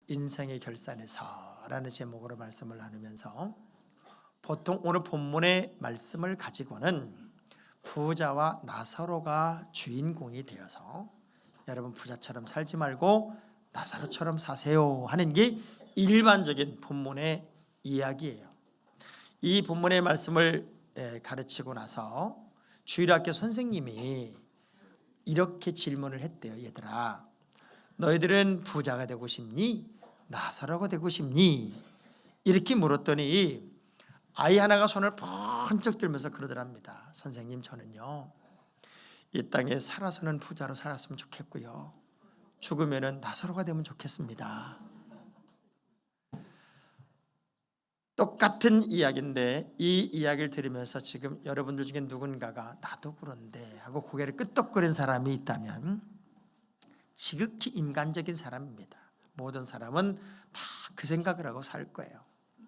인생의 결산에서 라는 제목으로 말씀을 나누면서 보통 오늘 본문의 말씀을 가지고는 부자와 나사로가 주인공이 되어서 여러분 부자처럼 살지 말고 나사로처럼 사세요 하는 게 일반적인 본문의 이야기예요. 이 본문의 말씀을 가르치고 나서 주일학교 선생님이 이렇게 질문을 했대요. 얘들아, 너희들은 부자가 되고 싶니? 나사로가 되고 싶니? 이렇게 물었더니 아이 하나가 손을 번쩍 들면서 그러더랍니다. 선생님, 저는요 이 땅에 살아서는 부자로 살았으면 좋겠고요, 죽으면은 나사로가 되면 좋겠습니다. 똑같은 이야기인데 이 이야기를 들으면서 지금 여러분들 중에 누군가가 나도 그런데 하고 고개를 끄덕거린 사람이 있다면 지극히 인간적인 사람입니다. 모든 사람은 다 그 생각을 하고 살 거예요.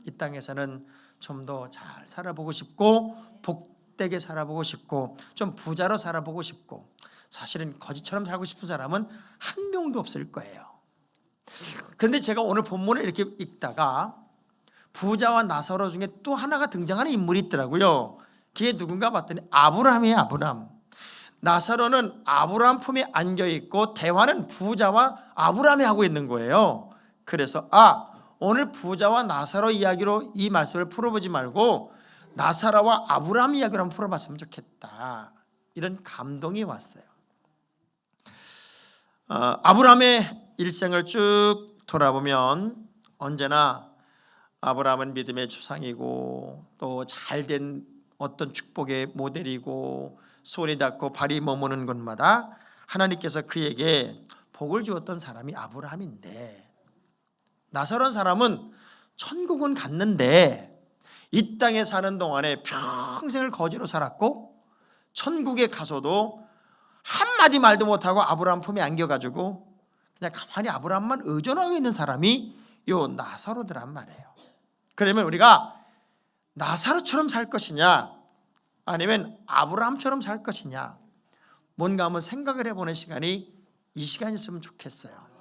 이 땅에서는 좀 더 잘 살아보고 싶고 복되게 살아보고 싶고 좀 부자로 살아보고 싶고, 사실은 거지처럼 살고 싶은 사람은 한 명도 없을 거예요. 그런데 제가 오늘 본문을 이렇게 읽다가 부자와 나사로 중에 또 하나가 등장하는 인물이 있더라고요. 그게 누군가 봤더니 아브라함이에요. 아브라함. 나사로는 아브라함 품에 안겨있고 대화는 부자와 아브라함이 하고 있는 거예요. 그래서 오늘 부자와 나사로 이야기로 이 말씀을 풀어보지 말고 나사로와 아브라함 이야기로 한번 풀어봤으면 좋겠다, 이런 감동이 왔어요. 아브라함의 일생을 쭉 돌아보면 언제나 아브라함은 믿음의 조상이고 또 잘된 어떤 축복의 모델이고 손이 닿고 발이 머무는 곳마다 하나님께서 그에게 복을 주었던 사람이 아브라함인데, 나사로는 사람은 천국은 갔는데 이 땅에 사는 동안에 평생을 거지로 살았고 천국에 가서도 한마디 말도 못하고 아브라함 품에 안겨가지고 그냥 가만히 아브라함만 의존하고 있는 사람이 요 나사로더란 말이에요. 그러면 우리가 나사로처럼 살 것이냐 아니면 아브라함처럼 살 것이냐, 뭔가 한번 생각을 해보는 시간이 이 시간이었으면 좋겠어요.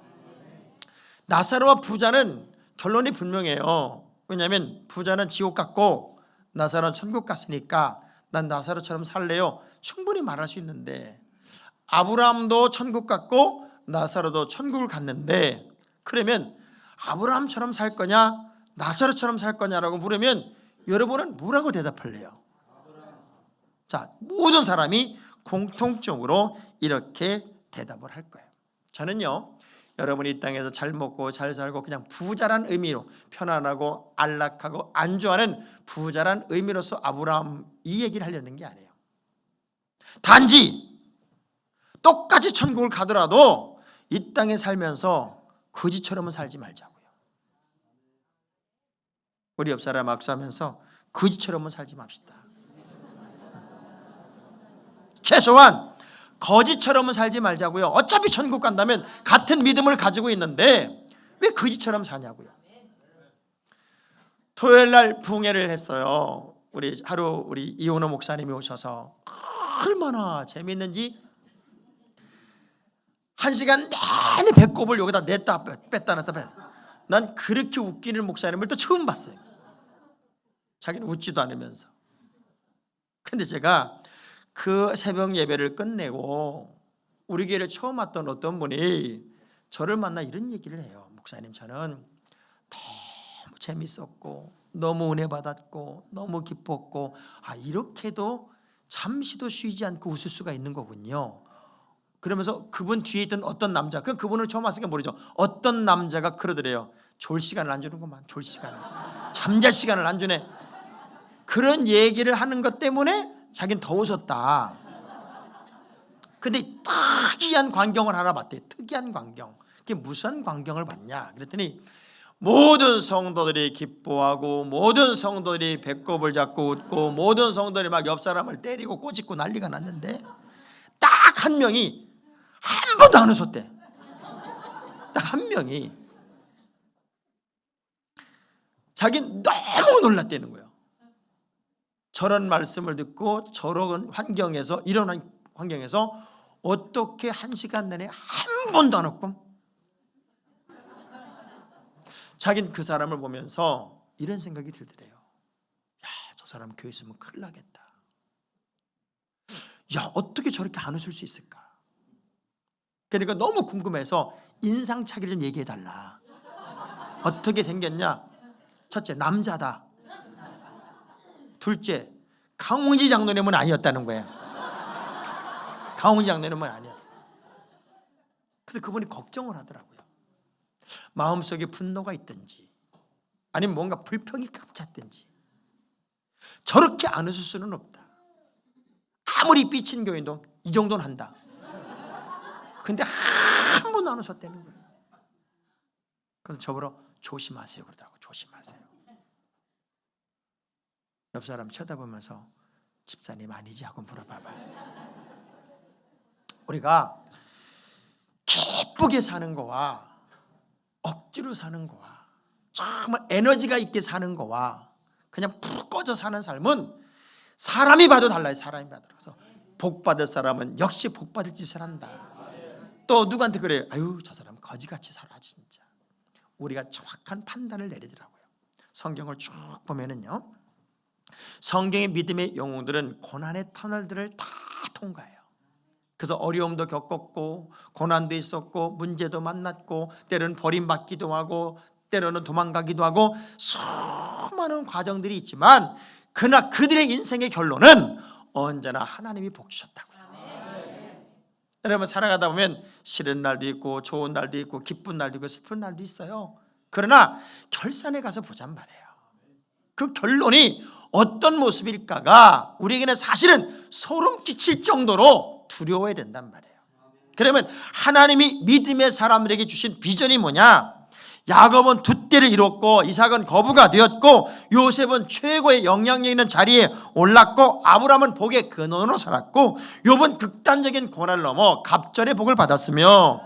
나사로와 부자는 결론이 분명해요. 왜냐하면 부자는 지옥 갔고 나사로는 천국 갔으니까 난 나사로처럼 살래요, 충분히 말할 수 있는데, 아브라함도 천국 갔고 나사로도 천국을 갔는데, 그러면 아브라함처럼 살 거냐 나사로처럼 살 거냐라고 물으면 여러분은 뭐라고 대답할래요? 자, 모든 사람이 공통적으로 이렇게 대답을 할 거예요. 저는요, 여러분이 이 땅에서 잘 먹고 잘 살고 그냥 부자란 의미로, 편안하고 안락하고 안주하는 부자란 의미로서 아브라함 이 얘기를 하려는 게 아니에요. 단지 똑같이 천국을 가더라도 이 땅에 살면서 거지처럼은 살지 말자고요. 우리 옆 사람 악수하면서 거지처럼은 살지 맙시다. 최소한 거지처럼은 살지 말자고요. 어차피 천국 간다면 같은 믿음을 가지고 있는데 왜 거지처럼 사냐고요. 토요일 날 부흥회를 했어요. 우리 이혼호 목사님이 오셔서 얼마나 재미있는지 1시간 내내 배꼽을 여기다 냈다 뺐다 냈다 뺐다. 난 그렇게 웃기는 목사님을 또 처음 봤어요. 자기는 웃지도 않으면서. 근데 제가 그 새벽 예배를 끝내고 우리 교회를 처음 왔던 어떤 분이 저를 만나 이런 얘기를 해요. 목사님, 저는 너무 재밌었고 너무 은혜 받았고 너무 기뻤고 이렇게도 잠시도 쉬지 않고 웃을 수가 있는 거군요. 그러면서 그분 뒤에 있던 어떤 남자, 그분을 처음 왔으니까 모르죠. 어떤 남자가 그러더래요. 졸 시간을 안 주는구만. 졸 시간을, 잠잘 시간을 안 주네. 그런 얘기를 하는 것 때문에 자기는 더 웃었다. 근데 특이한 광경을 하나 봤대요. 특이한 광경. 그게 무슨 광경을 봤냐 그랬더니 모든 성도들이 기뻐하고 모든 성도들이 배꼽을 잡고 웃고 모든 성도들이 막 옆 사람을 때리고 꼬집고 난리가 났는데 딱 한 명이 한 번도 안 웃었대. 딱 한 명이. 자기는 너무 놀랐다는 거예요. 저런 말씀을 듣고 저런 환경에서, 이런 환경에서 어떻게 1시간 내내 한 번도 안 웃고 자기는 그 사람을 보면서 이런 생각이 들더래요. 야, 저 사람 교회 있으면 큰일 나겠다. 야, 어떻게 저렇게 안 웃을 수 있을까? 그러니까 너무 궁금해서 인상착의를 좀 얘기해달라. 어떻게 생겼냐? 첫째, 남자다. 둘째, 강홍지 장로님은 아니었다는 거예요. 강홍지 장로님은 아니었어. 그래서 그분이 걱정을 하더라고요. 마음속에 분노가 있든지 아니면 뭔가 불평이 꽉찼든지 저렇게 안 웃을 수는 없다. 아무리 삐친 교인도 이 정도는 한다. 근데 한 번도 안 웃었다는 거예요. 그래서 저보러 조심하세요 그러더라고요. 조심하세요. 옆 사람 쳐다보면서 집사님 아니지 하고 물어봐봐. 우리가 기쁘게 사는 거와 억지로 사는 거와 정말 에너지가 있게 사는 거와 그냥 푹 꺼져 사는 삶은 사람이 봐도 달라요. 사람이 봐도. 그래서 복 받을 사람은 역시 복 받을 짓을 한다. 또 누구한테 그래요? 아유, 저 사람 거지같이 살아 진짜. 우리가 정확한 판단을 내리더라고요. 성경을 쭉 보면은요, 성경의 믿음의 영웅들은 고난의 터널들을 다 통과해요. 그래서 어려움도 겪었고 고난도 있었고 문제도 만났고 때로는 버림받기도 하고 때로는 도망가기도 하고 수많은 과정들이 있지만 그러나 그들의 인생의 결론은 언제나 하나님이 복 주셨다고요. 여러분, 살아가다 보면 싫은 날도 있고 좋은 날도 있고 기쁜 날도 있고 슬픈 날도 있어요. 그러나 결산에 가서 보잔 말이에요. 그 결론이 어떤 모습일까가 우리에게는 사실은 소름 끼칠 정도로 두려워야 된단 말이에요. 그러면 하나님이 믿음의 사람들에게 주신 비전이 뭐냐? 야곱은 두 떼를 이뤘고 이삭은 거부가 되었고 요셉은 최고의 영향력 있는 자리에 올랐고 아브라함은 복의 근원으로 살았고 욥은 극단적인 고난을 넘어 갑절의 복을 받았으며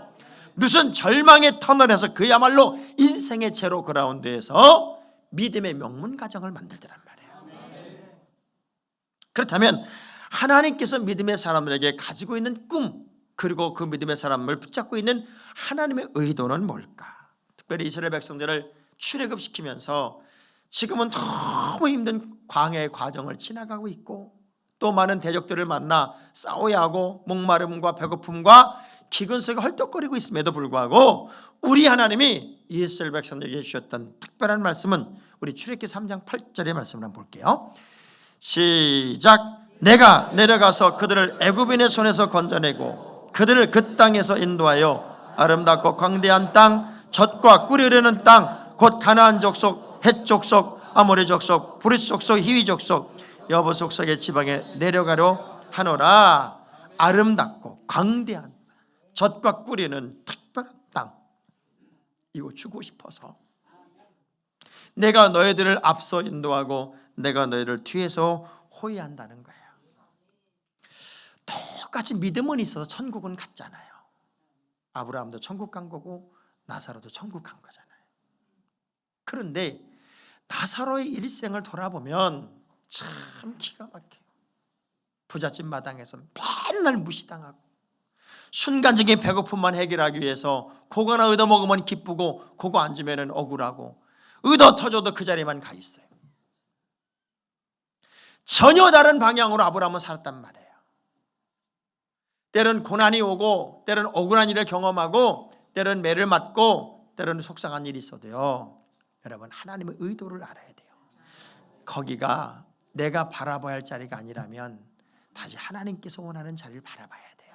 무슨 절망의 터널에서 그야말로 인생의 제로 그라운드에서 믿음의 명문 가정을 만들더란 말이에요. 그렇다면 하나님께서 믿음의 사람들에게 가지고 있는 꿈 그리고 그 믿음의 사람을 붙잡고 있는 하나님의 의도는 뭘까? 특별히 이스라엘 백성들을 출애굽시키면서 지금은 너무 힘든 광야의 과정을 지나가고 있고 또 많은 대적들을 만나 싸워야 하고 목마름과 배고픔과 기근 속에 헐떡거리고 있음에도 불구하고 우리 하나님이 이스라엘 백성들에게 주셨던 특별한 말씀은 우리 출애굽기 3장 8절의 말씀을 한번 볼게요. 시작. 내가 내려가서 그들을 애굽인의 손에서 건져내고 그들을 그 땅에서 인도하여 아름답고 광대한 땅 젖과 꿀이 흐르는 땅 곧 가나안 족속, 헷 족속, 아모리 족속, 브릿 족속, 히위 족속, 여부 족속의 지방에 내려가려 하노라. 아름답고 광대한 젖과 꿀이는 특별한 땅, 이거 주고 싶어서 내가 너희들을 앞서 인도하고 내가 너희를 뒤에서 호위한다는 거예요. 똑같이 믿음은 있어서 천국은 갔잖아요. 아브라함도 천국 간 거고 나사로도 천국 간 거잖아요. 그런데 나사로의 일생을 돌아보면 참 기가 막혀요. 부잣집 마당에서 맨날 무시당하고 순간적인 배고픔만 해결하기 위해서 고거 하나 얻어먹으면 기쁘고 고거 안 주면 억울하고 얻어 터져도 그 자리에만 가 있어요. 전혀 다른 방향으로 아브라함은 살았단 말이에요. 때로는 고난이 오고 때로는 억울한 일을 경험하고 때로는 매를 맞고 때로는 속상한 일이 있어도요, 여러분 하나님의 의도를 알아야 돼요. 거기가 내가 바라봐야 할 자리가 아니라면 다시 하나님께서 원하는 자리를 바라봐야 돼요.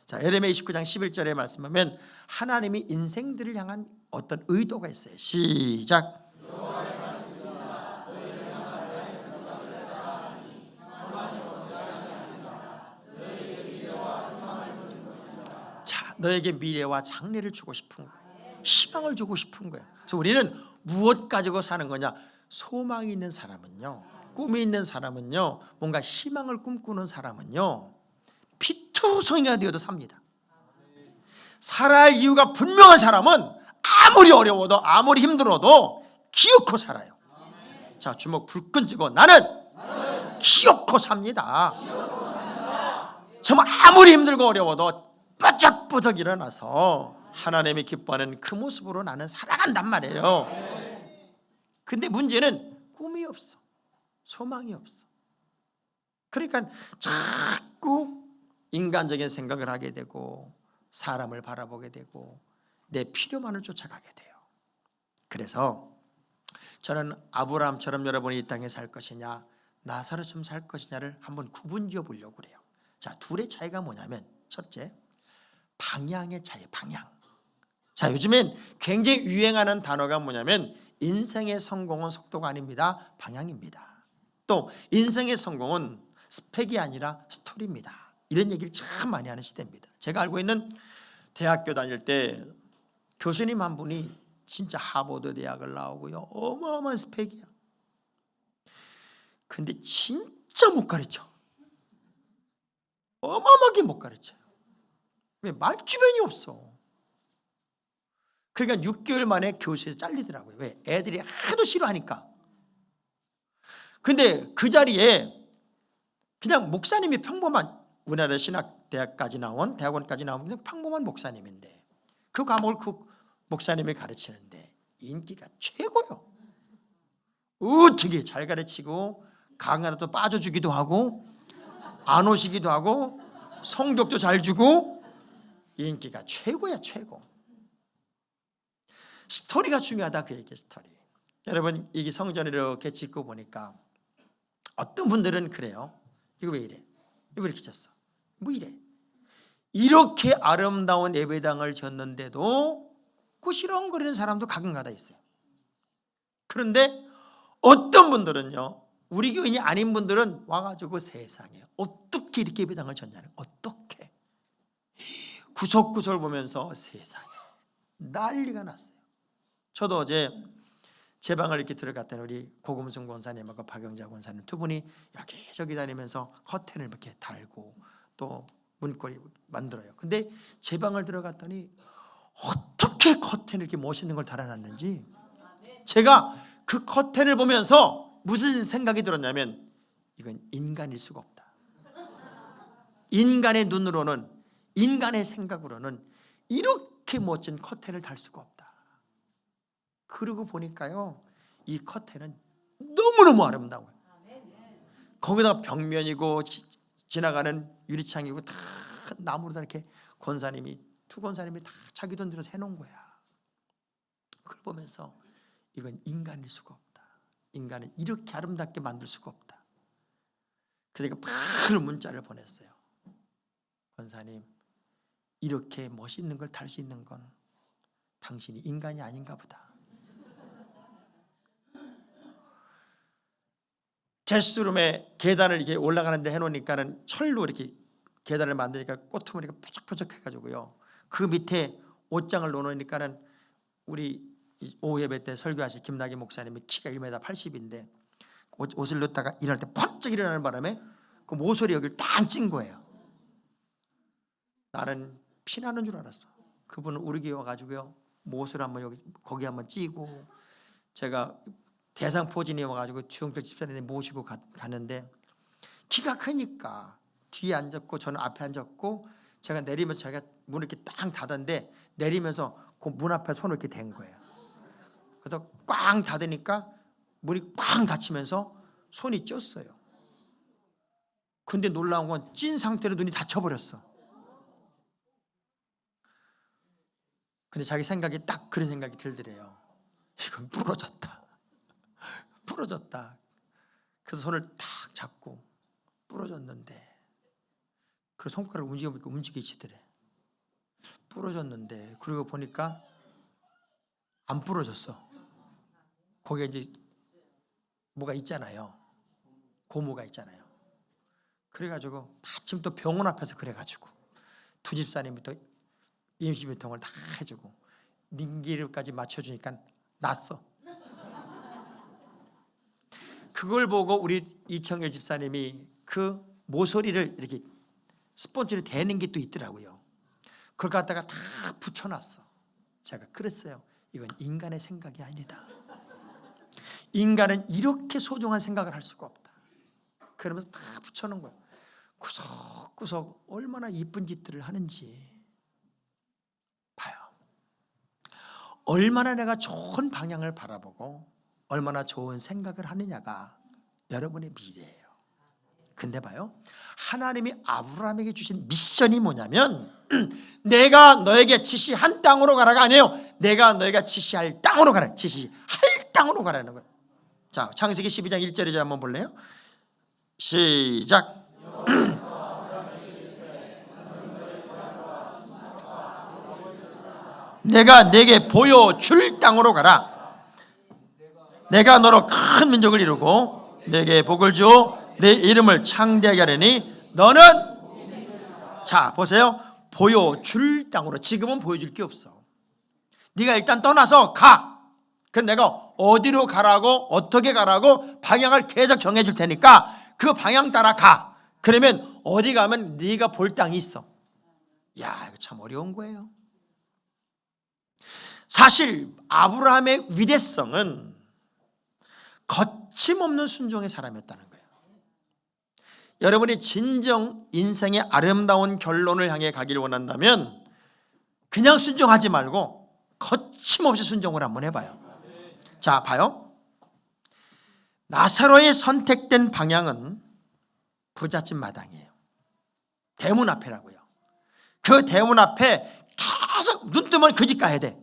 자, 예레미야 29장 11절에 말씀하면 하나님이 인생들을 향한 어떤 의도가 있어요. 시작. 자, 너에게 미래와 장래를 주고 싶은 거예요. 희망을 주고 싶은 거예요. 그래서 우리는 무엇 가지고 사는 거냐? 소망이 있는 사람은요, 꿈이 있는 사람은요, 뭔가 희망을 꿈꾸는 사람은요 피투성이가 되어도 삽니다. 살아야 할 이유가 분명한 사람은 아무리 어려워도 아무리 힘들어도 기어코 살아요. 자, 주먹 불끈 쥐고 나는 기어코 삽니다. 정말 아무리 힘들고 어려워도 뻐쩍뻐쩍 일어나서 하나님이 기뻐하는 그 모습으로 나는 살아간단 말이에요. 근데 문제는 꿈이 없어. 소망이 없어. 그러니까 자꾸 인간적인 생각을 하게 되고 사람을 바라보게 되고 내 필요만을 쫓아가게 돼요. 그래서 저는 아브라함처럼 여러분이 이 땅에 살 것이냐 나사로처럼 살 것이냐를 한번 구분지어 보려고 그래요. 자, 둘의 차이가 뭐냐면 첫째, 방향의 차이. 방향. 자, 요즘엔 굉장히 유행하는 단어가 뭐냐면 인생의 성공은 속도가 아닙니다. 방향입니다. 또 인생의 성공은 스펙이 아니라 스토리입니다. 이런 얘기를 참 많이 하는 시대입니다. 제가 알고 있는 대학교 다닐 때 교수님 한 분이 진짜 하버드 대학을 나오고요, 어마어마한 스펙이야. 근데 진짜 못 가르쳐. 어마어마하게 못 가르쳐요. 왜? 말주변이 없어. 그러니까 6개월 만에 교수에서 잘리더라고요. 왜? 애들이 하도 싫어하니까. 근데 그 자리에 그냥 목사님이 평범한, 우리나라 신학대학까지 나온, 대학원까지 나온 그냥 평범한 목사님인데 그 과목을 그 목사님이 가르치는데 인기가 최고요. 어떻게 잘 가르치고 강연도 빠져주기도 하고 안 오시기도 하고 성적도 잘 주고 인기가 최고야, 최고. 스토리가 중요하다, 그 얘기. 스토리. 여러분, 이게 성전을 이렇게 짓고 보니까 어떤 분들은 그래요. 이거 왜 이래? 이거 왜 이렇게 졌어? 뭐 이래? 이렇게 아름다운 예배당을 졌는데도 꾸시렁거리는 사람도 가끔가다 있어요. 그런데 어떤 분들은요, 우리 교인이 아닌 분들은 와가지고 세상에 어떻게 이렇게 예배당을 졌냐는, 어떻게 구석구석을 보면서 세상에 난리가 났어요. 저도 어제 제 방을 이렇게 들어갔더니 우리 고금순 권사님하고 박영자 권사님 두 분이 여기저기 다니면서 커튼을 이렇게 달고 또 문고리 만들어요. 근데 제 방을 들어갔더니 어떻게 커튼을 이렇게 멋있는 걸 달아놨는지, 제가 그 커튼을 보면서 무슨 생각이 들었냐면 이건 인간일 수가 없다. 인간의 눈으로는, 인간의 생각으로는 이렇게 멋진 커튼을 달 수가 없다. 그러고 보니까요, 이 커튼은 너무너무 아름다워요. 거기다가 벽면이고 지나가는 유리창이고 다 나무로 다 이렇게 권사님이, 두 권사님이 다 자기 돈 들여서 해놓은 거야. 그걸 보면서 이건 인간일 수가 없다. 인간은 이렇게 아름답게 만들 수가 없다. 그래서 바로 문자를 보냈어요. 권사님, 이렇게 멋있는 걸 달 수 있는 건 당신이 인간이 아닌가 보다. 게스트룸에 계단을 이렇게 올라가는 데 해놓으니까는 철로 이렇게 계단을 만드니까 꼬투머리가 뾰족뾰족 해가지고요, 그 밑에 옷장을 놓으니까는 우리 오후 예배 때 설교하신 김나기 목사님이 키가 1m 80인데 옷을 넣다가 일할 때 번쩍 일어나는 바람에 그 모서리 여기를 딱 찐 거예요. 나는 피나는 줄 알았어. 그분은 우리 교회 와가지고요, 못을 한번 여기 거기 한번 찌고, 제가 대상포진이 와가지고 주영철 집사님 모시고 가는데 키가 크니까 뒤에 앉았고 저는 앞에 앉았고, 제가 내리면서 제가 문을 이렇게 딱 닫았는데 내리면서 그 문 앞에 손을 이렇게 댄 거예요. 그래서 꽝 닫으니까 문이 꽝 닫히면서 손이 쪘어요. 근데 놀라운 건 찐 상태로 눈이 닫혀버렸어. 근데 자기 생각이 딱 그런 생각이 들더래요. 이건 부러졌다. 부러졌다. 그래서 손을 탁 잡고 부러졌는데, 그 손가락을 움직여보니까 움직이시더래. 부러졌는데, 그러고 보니까 안 부러졌어. 거기에 이제 뭐가 있잖아요. 고무가 있잖아요. 그래가지고 마침 또 병원 앞에서 그래가지고 두 집사님이 또 임시비통을 다 해주고 링기르까지 맞춰주니까 낫어. 그걸 보고 우리 이청일 집사님이 그 모서리를 이렇게 스펀지로 대는 게 또 있더라고요. 그걸 갖다가 다 붙여놨어. 제가 그랬어요. 이건 인간의 생각이 아니다. 인간은 이렇게 소중한 생각을 할 수가 없다. 그러면서 다 붙여놓은 거예요. 구석구석 얼마나 이쁜 짓들을 하는지 봐요. 얼마나 내가 좋은 방향을 바라보고 얼마나 좋은 생각을 하느냐가 여러분의 미래예요. 근데 봐요, 하나님이 아브라함에게 주신 미션이 뭐냐면 내가 너에게 지시한 땅으로 가라가 아니에요. 내가 너에게 지시할 땅으로 가라. 지시할 땅으로 가라는 거예요. 자, 창세기 12장 1절에 한번 볼래요? 시작. 내가 내게 보여줄 땅으로 가라. 내가 너로 큰 민족을 이루고 내게 복을 주어 내 이름을 창대하게 하려니 너는, 자 보세요, 보여줄 땅으로. 지금은 보여줄 게 없어. 네가 일단 떠나서 가. 그럼 내가 어디로 가라고 어떻게 가라고 방향을 계속 정해줄 테니까 그 방향 따라 가. 그러면 어디 가면 네가 볼 땅이 있어. 야, 이거 참 어려운 거예요. 사실 아브라함의 위대성은 거침없는 순종의 사람이었다는 거예요. 여러분이 진정 인생의 아름다운 결론을 향해 가기를 원한다면 그냥 순종하지 말고 거침없이 순종을 한번 해봐요. 자, 봐요. 나사로의 선택된 방향은 부잣집 마당이에요. 대문 앞에라고요. 그 대문 앞에 계속 눈 뜨면 그 집 가야 돼.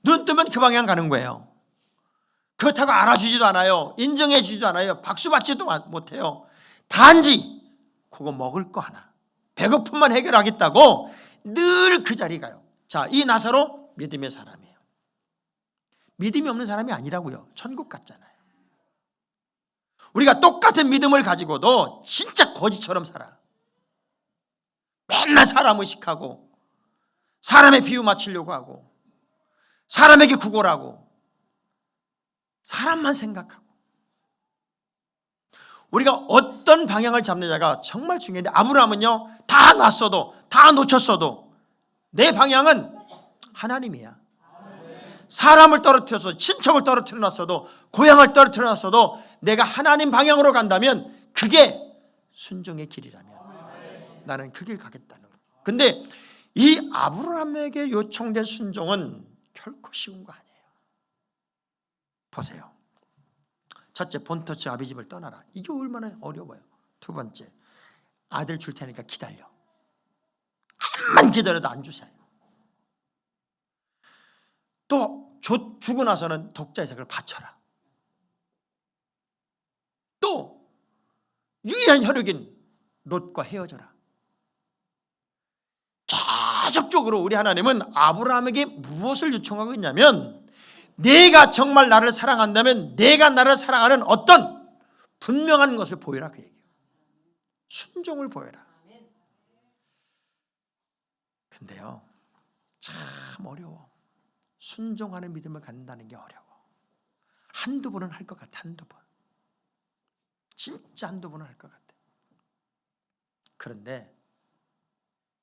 눈 뜨면 그 방향 가는 거예요. 그렇다고 알아주지도 않아요. 인정해 주지도 않아요. 박수 받지도 못해요. 단지 그거 먹을 거 하나, 배고픔만 해결하겠다고 늘 그 자리에 가요. 자, 이 나사로 믿음의 사람이에요. 믿음이 없는 사람이 아니라고요. 천국 갔잖아요. 우리가 똑같은 믿음을 가지고도 진짜 거지처럼 살아. 맨날 사람 의식하고 사람의 비유 맞추려고 하고 사람에게 구걸하고 사람만 생각하고. 우리가 어떤 방향을 잡느냐가 정말 중요한데, 아브라함은요 다 놨어도 다 놓쳤어도 내 방향은 하나님이야. 사람을 떨어뜨려서 친척을 떨어뜨려 놨어도 고향을 떨어뜨려 놨어도 내가 하나님 방향으로 간다면 그게 순종의 길이라면 나는 그 길 가겠다는 거예요. 근데 이 아브라함에게 요청된 순종은 결코 쉬운 거 아니에요. 보세요. 첫째, 본토지 아비 집을 떠나라. 이게 얼마나 어려워요. 두 번째, 아들 줄 테니까 기다려. 암만 기다려도 안 주세요. 또 주고 나서는 독자의 색을 바쳐라. 또 유일한 혈육인 롯과 헤어져라. 계속적으로 우리 하나님은 아브라함에게 무엇을 요청하고 있냐면, 내가 정말 나를 사랑한다면 내가 나를 사랑하는 어떤 분명한 것을 보여라, 그 얘기예요. 순종을 보여라. 근데요 참 어려워. 순종하는 믿음을 갖는다는 게 어려워. 한두 번은 할 것 같아. 한두 번. 진짜 한두 번은 할 것 같아. 그런데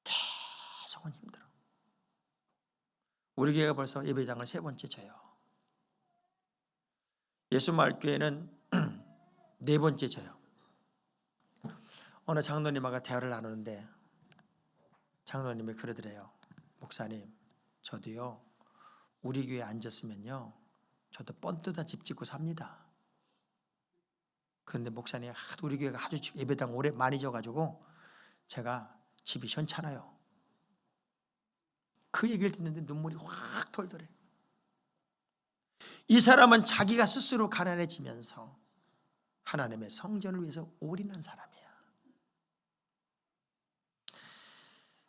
계속은 힘들어. 우리 교회가 벌써 예배장을 3번째 져요. 예수마을교회는 4번째 져요. 어느 장로님하고 대화를 나누는데 장로님이 그러더래요. 목사님, 저도요 우리 교회에 앉았으면요 저도 뻔 뜯어 집 짓고 삽니다. 그런데 목사님, 우리 교회가 아주 예배당 오래 많이 져가지고 제가 집이 현찮아요. 그 얘기를 듣는데 눈물이 확 돌더래. 이 사람은 자기가 스스로 가난해지면서 하나님의 성전을 위해서 올인한 사람이야.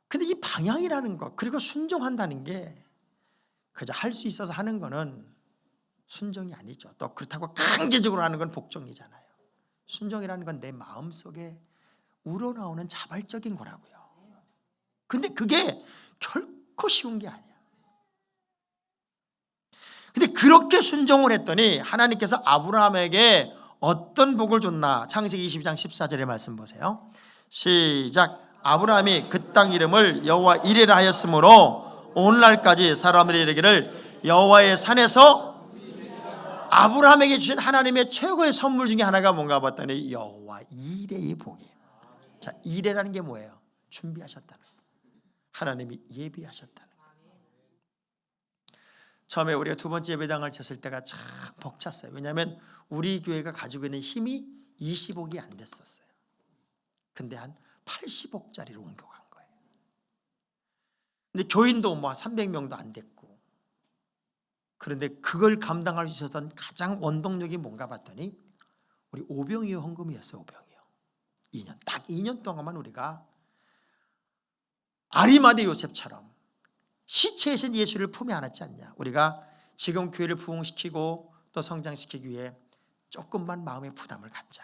근데 이 방향이라는 것, 그리고 순종한다는 게 그저 할 수 있어서 하는 거는 순종이 아니죠. 또 그렇다고 강제적으로 하는 건 복종이잖아요. 순종이라는 건 내 마음속에 우러나오는 자발적인 거라고요. 근데 그게 결코 쉬운 게 아니야. 근데 그렇게 순종을 했더니 하나님께서 아브라함에게 어떤 복을 줬나? 창세기 22장 14절의 말씀 보세요. 시작. 아브라함이 그 땅 이름을 여호와 이레라 하였으므로 오늘날까지 사람들이 이르기를 여호와의 산에서. 아브라함에게 주신 하나님의 최고의 선물 중에 하나가 뭔가 봤더니 여호와 이레의 복이에요. 자, 이레라는 게 뭐예요? 준비하셨다는 거예요. 하나님이 예비하셨다는 거예요. 처음에 우리가 두 번째 예배당을 쳤을 때가 참 벅찼어요. 왜냐하면 우리 교회가 가지고 있는 힘이 20억이 안 됐었어요. 근데 한 80억짜리로 옮겨간 거예요. 근데 교인도 뭐 300명도 안 됐고, 그런데 그걸 감당할 수 있었던 가장 원동력이 뭔가 봤더니 우리 오병이어 헌금이었어요. 오병이어. 2년, 딱 2년 동안만 우리가 아리마대 요셉처럼 시체에서 예수를 품에 안았지 않냐. 우리가 지금 교회를 부흥시키고 또 성장시키기 위해 조금만 마음의 부담을 갖자.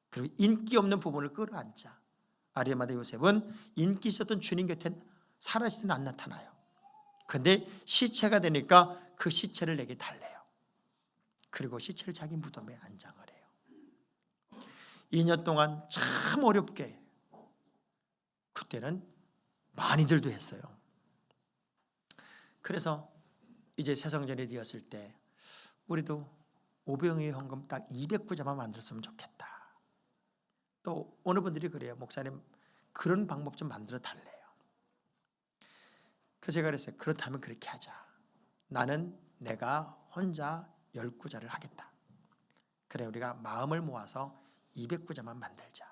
그리고 인기 없는 부분을 끌어안자. 아리마대 요셉은 인기 있었던 주님 곁에 살아있을 때는 안 나타나요. 근데 시체가 되니까 그 시체를 내게 달래요. 그리고 시체를 자기 무덤에 안장을 해요. 2년 동안 참 어렵게, 그때는 많이들도 했어요. 그래서 이제 새성전이 되었을 때 우리도 오병이어 헌금 딱 200부자만 만들었으면 좋겠다. 또 어느 분들이 그래요. 목사님 그런 방법 좀 만들어 달래요. 그래서 제가 그랬어요. 그렇다면 그렇게 하자. 나는 내가 혼자 10구자를 하겠다. 그래, 우리가 마음을 모아서 200구자만 만들자.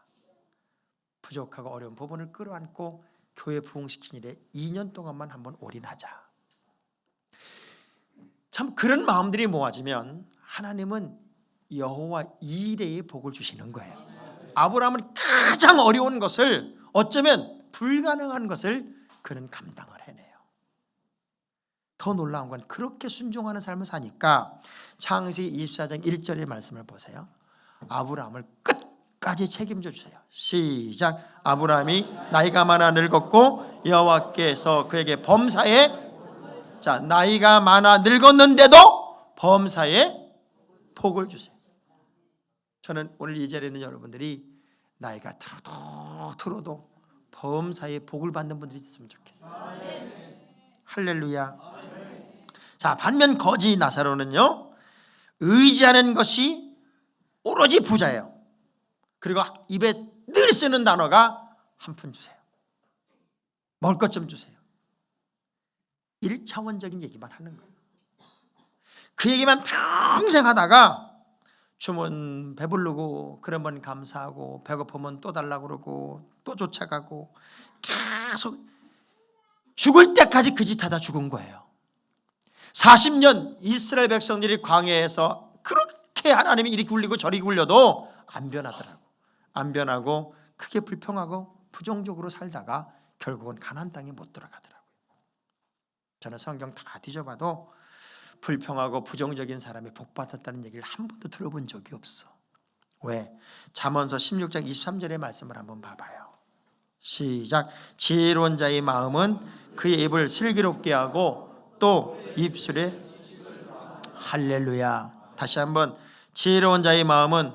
부족하고 어려운 부분을 끌어안고 교회 부흥시킨 일에 2년 동안만 한번 올인하자. 참 그런 마음들이 모아지면 하나님은 여호와 이레의 복을 주시는 거예요. 아브라함은 가장 어려운 것을, 어쩌면 불가능한 것을 그는 감당을 해내요. 더 놀라운 건 그렇게 순종하는 삶을 사니까 창세기 24장 1절의 말씀을 보세요. 아브라함을 끝까지 책임져 주세요. 시작. 아브라함이 나이가 많아 늙었고 여호와께서 그에게 범사에, 자, 나이가 많아 늙었는데도 범사에 복을 주세요. 저는 오늘 이 자리에 있는 여러분들이 나이가 들어도 범사에 복을 받는 분들이 됐으면 좋겠어요. 할렐루야. 자, 반면 거지 나사로는요, 의지하는 것이 오로지 부자예요. 그리고 입에 늘 쓰는 단어가 한 푼 주세요. 먹을 것 좀 주세요. 1차원적인 얘기만 하는 거예요. 그 얘기만 평생 하다가 주면 배부르고, 그러면 감사하고, 배고프면 또 달라고 그러고, 또 쫓아가고, 계속 죽을 때까지 그 짓 하다 죽은 거예요. 40년 이스라엘 백성들이 광야에서 그렇게 하나님이 이리 굴리고 저리 굴려도 안 변하더라고. 안 변하고 크게 불평하고 부정적으로 살다가 결국은 가나안 땅에 못 들어가더라고요. 저는 성경 다 뒤져봐도 불평하고 부정적인 사람이 복받았다는 얘기를 한 번도 들어본 적이 없어. 왜? 잠언서 16장 23절의 말씀을 한번 봐봐요. 시작. 지혜로운 자의 마음은 그의 입을 슬기롭게 하고 또 입술에, 할렐루야. 다시 한번, 지혜로운 자의 마음은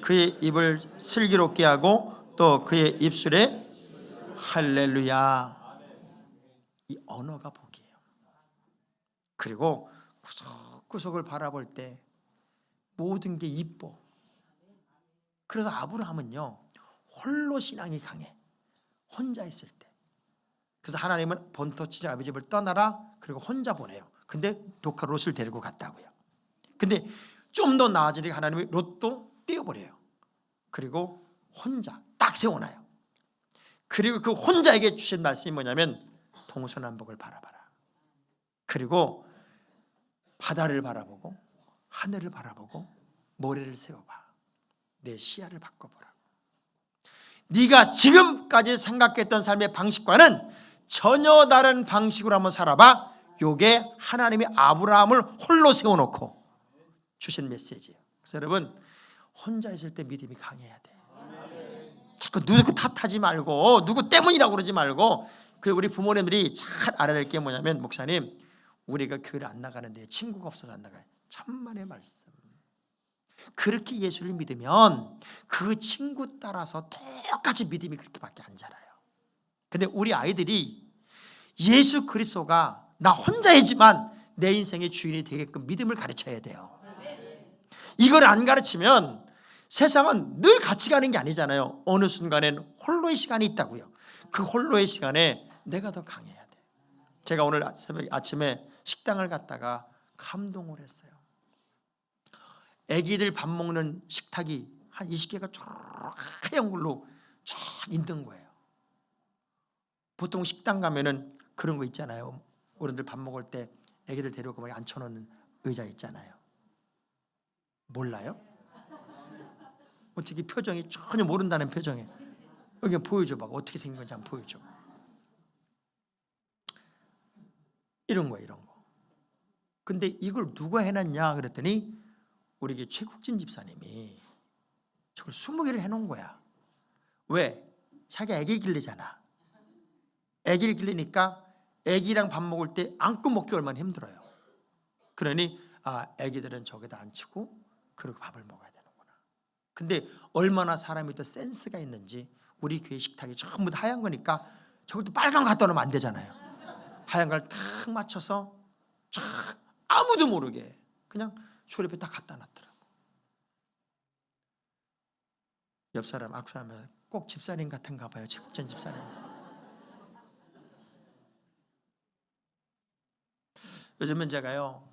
그의 입을 슬기롭게 하고 또 그의 입술에, 할렐루야. 이 언어가 복이에요. 그리고 구석구석을 바라볼 때 모든 게 이뻐. 그래서 아브라함은요, 홀로 신앙이 강해. 혼자 있을 때. 그래서 하나님은 본토 친정 아버지 집을 떠나라, 그리고 혼자 보내요. 근데 조카 롯을 데리고 갔다고요. 근데 좀 더 나아지니까 하나님이 롯도 띄워버려요. 그리고 혼자 딱 세워놔요. 그리고 그 혼자에게 주신 말씀이 뭐냐면 동서남북을 바라봐라. 그리고 바다를 바라보고 하늘을 바라보고 모래를 세워봐. 내 시야를 바꿔보라. 네가 지금까지 생각했던 삶의 방식과는 전혀 다른 방식으로 한번 살아봐. 요게 하나님이 아브라함을 홀로 세워놓고 주신 메시지예요. 그래서 여러분, 혼자 있을 때 믿음이 강해야 돼. 자꾸 누구 탓하지 말고 누구 때문이라고 그러지 말고. 그 우리 부모님들이 잘 알아야 될 게 뭐냐면, 목사님 우리가 교회를 안 나가는데 친구가 없어서 안 나가요. 천만의 말씀. 그렇게 예수를 믿으면 그 친구 따라서 똑같이 믿음이 그렇게밖에 안 자라요. 근데 우리 아이들이 예수 그리스도가 나 혼자이지만 내 인생의 주인이 되게끔 믿음을 가르쳐야 돼요. 이걸 안 가르치면 세상은 늘 같이 가는 게 아니잖아요. 어느 순간엔 홀로의 시간이 있다고요. 그 홀로의 시간에 내가 더 강해야 돼. 제가 오늘 아침에 식당을 갔다가 감동을 했어요. 애기들 밥 먹는 식탁이 한 20개가 쫙 하얀 걸로 쫙 있는 거예요. 보통 식당 가면은 그런 거 있잖아요. 어른들 밥 먹을 때 애기들 데려오고 앉혀놓는 의자 있잖아요. 몰라요? 어떻게 표정이 전혀 모른다는 표정에 여기 보여줘봐. 어떻게 생긴 건지 한번 보여줘. 이런 거예요, 이런 거. 근데 이걸 누가 해놨냐 그랬더니 우리 최국진 집사님이 저걸 20개를 해놓은 거야. 왜? 자기 애기 길리잖아. 애기를 길리니까 애기랑 밥 먹을 때 안고 먹기 얼마나 힘들어요. 그러니 애기들은 저기다 앉히고 그리고 밥을 먹어야 되는구나. 근데 얼마나 사람이 더 센스가 있는지 우리 교회 식탁이 전부 다 하얀 거니까 저것도 빨간 거 갖다 놓으면 안 되잖아요. 하얀 걸 탁 맞춰서 쫙 아무도 모르게 그냥 조립에 딱 갖다 놨더라고. 옆 사람 악수하면 꼭 집사님 같은가 봐요. 최국전 집사님. 요즘은 제가요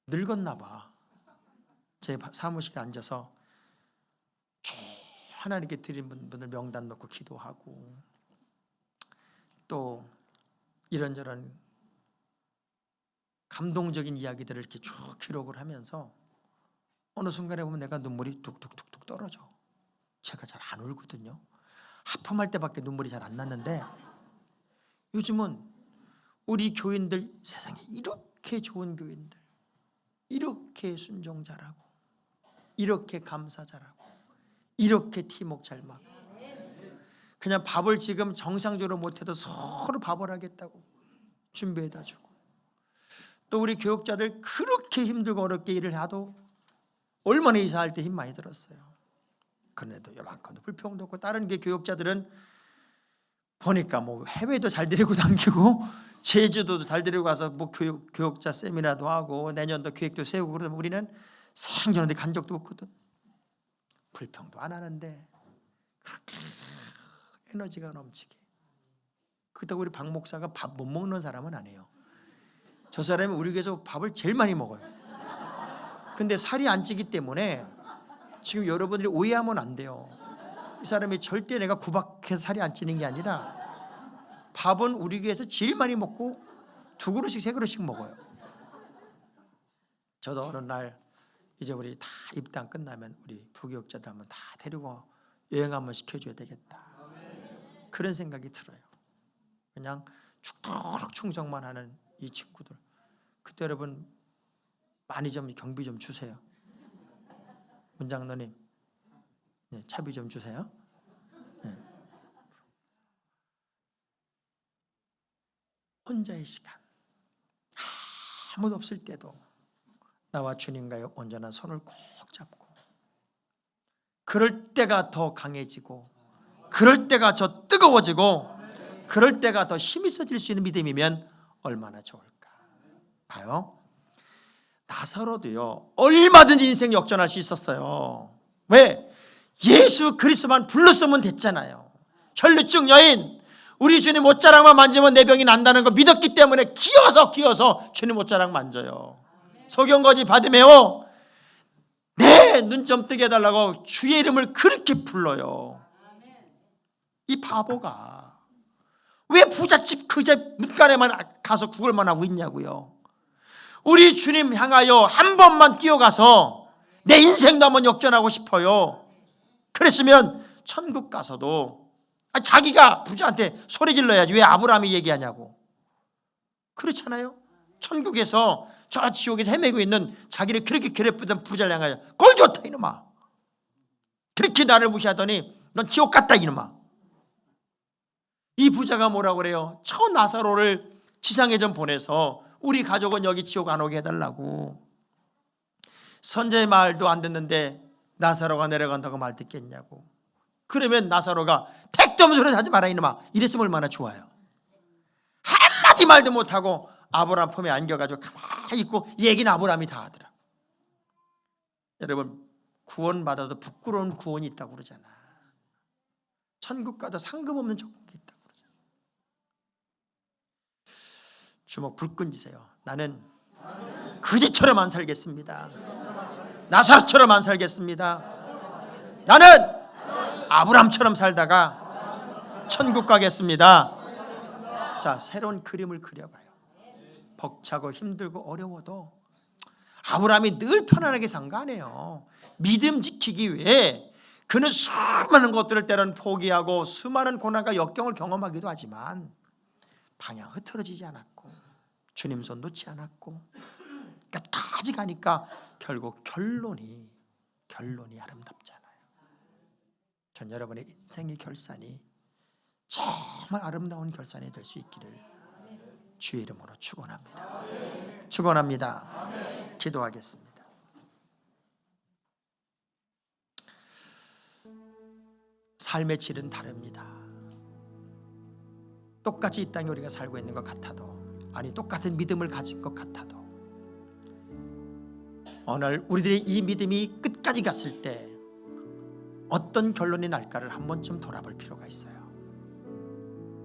늙었나 봐. 제 사무실에 앉아서 하나님께 드린 분들 명단 넣고 기도하고 또 이런저런 감동적인 이야기들을 이렇게 쭉 기록을 하면서 어느 순간에 보면 내가 눈물이 뚝뚝뚝뚝 떨어져. 제가 잘 안 울거든요. 하품할 때밖에 눈물이 잘 안 났는데 요즘은 우리 교인들 세상에 이렇게 좋은 교인들, 이렇게 순종 잘하고 이렇게 감사 잘하고 이렇게 팀워크 잘 맞고 그냥 밥을 지금 정상적으로 못해도 서로 밥을 하겠다고 준비해다 주고 또 우리 교육자들 그렇게 힘들고 어렵게 일을 해도 얼마나 이사할 때 힘 많이 들었어요. 그런데도 요만큼도 불평도 없고 다른 게 교육자들은 보니까 뭐 해외도 잘 데리고 다니고 제주도도 잘 데리고 가서 뭐 교육자 세미나도 하고 내년도 계획도 세우고 그러면 우리는 생전에 간 적도 없거든. 불평도 안 하는데 그렇게 에너지가 넘치게. 그렇다고 우리 박 목사가 밥 못 먹는 사람은 아니에요. 저 사람이 우리 교회에서 밥을 제일 많이 먹어요. 근데 살이 안 찌기 때문에 지금 여러분들이 오해하면 안 돼요. 이 사람이 절대 내가 구박해서 살이 안 찌는 게 아니라 밥은 우리 교회에서 제일 많이 먹고 2그릇씩 3그릇씩 먹어요. 저도 어느 날 이제 우리 다 입당 끝나면 우리 부교육자들 한번 다 데리고 여행 한번 시켜줘야 되겠다. 그런 생각이 들어요. 그냥 죽도록 충성만 하는 이 친구들. 그때 여러분 많이 좀 경비 좀 주세요. 문장로님, 네, 차비 좀 주세요. 네. 혼자의 시간, 아무도 없을 때도 나와 주님과의 온전한 손을 꼭 잡고 그럴 때가 더 강해지고 그럴 때가 더 뜨거워지고 그럴 때가 더 힘이 있어질 수 있는 믿음이면 얼마나 좋을까. 봐요. 나사로도요 얼마든지 인생 역전할 수 있었어요. 왜? 예수 그리스도만 불렀으면 됐잖아요. 혈루증 여인 우리 주님 옷자락만 만지면 내 병이 난다는 걸 믿었기 때문에 기어서 주님 옷자락 만져요. 소경거지 바디메오 내 눈 좀 뜨게 해달라고 주의 이름을 그렇게 불러요. 이 바보가 왜 부잣집 그 집 문간에만 가서 구걸만 하고 있냐고요. 우리 주님 향하여 한 번만 뛰어가서 내 인생도 한번 역전하고 싶어요. 그랬으면 천국 가서도 자기가 부자한테 소리 질러야지 왜 아브라함이 얘기하냐고. 그렇잖아요. 천국에서 저 지옥에서 헤매고 있는 자기를 그렇게 괴롭히던 부자를 향하여 꼴 좋다 이놈아. 그렇게 나를 무시하더니 넌 지옥 갔다 이놈아. 이 부자가 뭐라고 그래요? 저 나사로를 지상에 좀 보내서 우리 가족은 여기 지옥 안 오게 해달라고. 선자의 말도 안 듣는데 나사로가 내려간다고 말 듣겠냐고. 그러면 나사로가 택도 없는 소리 하지 마라 이놈아. 이랬으면 얼마나 좋아요. 한마디 말도 못하고 아브라함 품에 안겨가지고 가만히 있고 얘기는 아브라함이 다 하더라. 여러분 구원받아도 부끄러운 구원이 있다고 그러잖아. 천국 가도 상급 없는 천국이 있다고 그러잖아. 주먹 불끈 쥐세요. 나는 그지처럼 안 살겠습니다. 나사로처럼 안 살겠습니다. 나는 아브라함처럼 살다가 천국 가겠습니다. 자, 새로운 그림을 그려봐요. 벅차고 힘들고 어려워도 아브라함이 늘 편안하게 산 거 아니에요. 믿음 지키기 위해 그는 수많은 것들을 때로는 포기하고 수많은 고난과 역경을 경험하기도 하지만 방향 흐트러지지 않았고 주님 손 놓지 않았고 끝까지 가니까 결국 결론이 아름답잖아요. 전 여러분의 인생의 결산이 정말 아름다운 결산이 될 수 있기를 주의 이름으로 축원합니다. 축원합니다. 기도하겠습니다. 삶의 질은 다릅니다. 똑같이 이 땅에 우리가 살고 있는 것 같아도, 아니 똑같은 믿음을 가진 것 같아도 어느 날 우리들의 이 믿음이 끝까지 갔을 때 어떤 결론이 날까를 한 번쯤 돌아볼 필요가 있어요.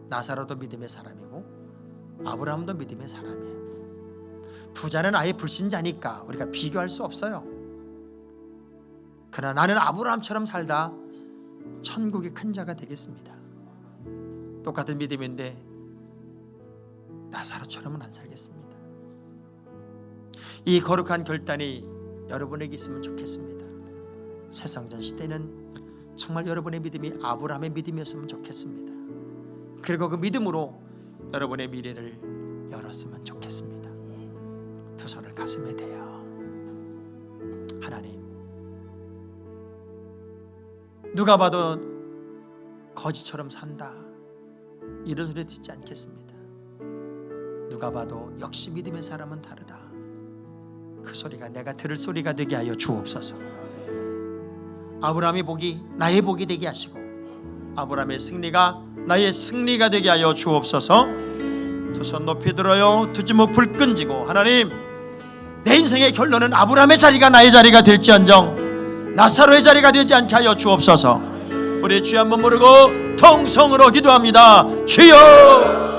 나사로도 믿음의 사람이고 아브라함도 믿음의 사람이에요. 부자는 아예 불신자니까 우리가 비교할 수 없어요. 그러나 나는 아브라함처럼 살다 천국의 큰 자가 되겠습니다. 똑같은 믿음인데 나사로처럼은 안 살겠습니다. 이 거룩한 결단이 여러분에게 있으면 좋겠습니다. 세상전 시대는 정말 여러분의 믿음이 아브라함의 믿음이었으면 좋겠습니다. 그리고 그 믿음으로 여러분의 미래를 열었으면 좋겠습니다. 두 손을 가슴에 대어 하나님, 누가 봐도 거지처럼 산다 이런 소리 듣지 않겠습니다. 누가 봐도 역시 믿음의 사람은 다르다, 그 소리가 내가 들을 소리가 되게 하여 주옵소서. 아브라함의 복이 나의 복이 되게 하시고 아브라함의 승리가 나의 승리가 되게 하여 주옵소서. 두 손 높이 들어요. 두 주먹 불끈지고 하나님, 내 인생의 결론은 아브라함의 자리가 나의 자리가 될지언정 나사로의 자리가 되지 않게 하여 주옵소서. 우리 주여 한번 부르고 통성으로 기도합니다. 주여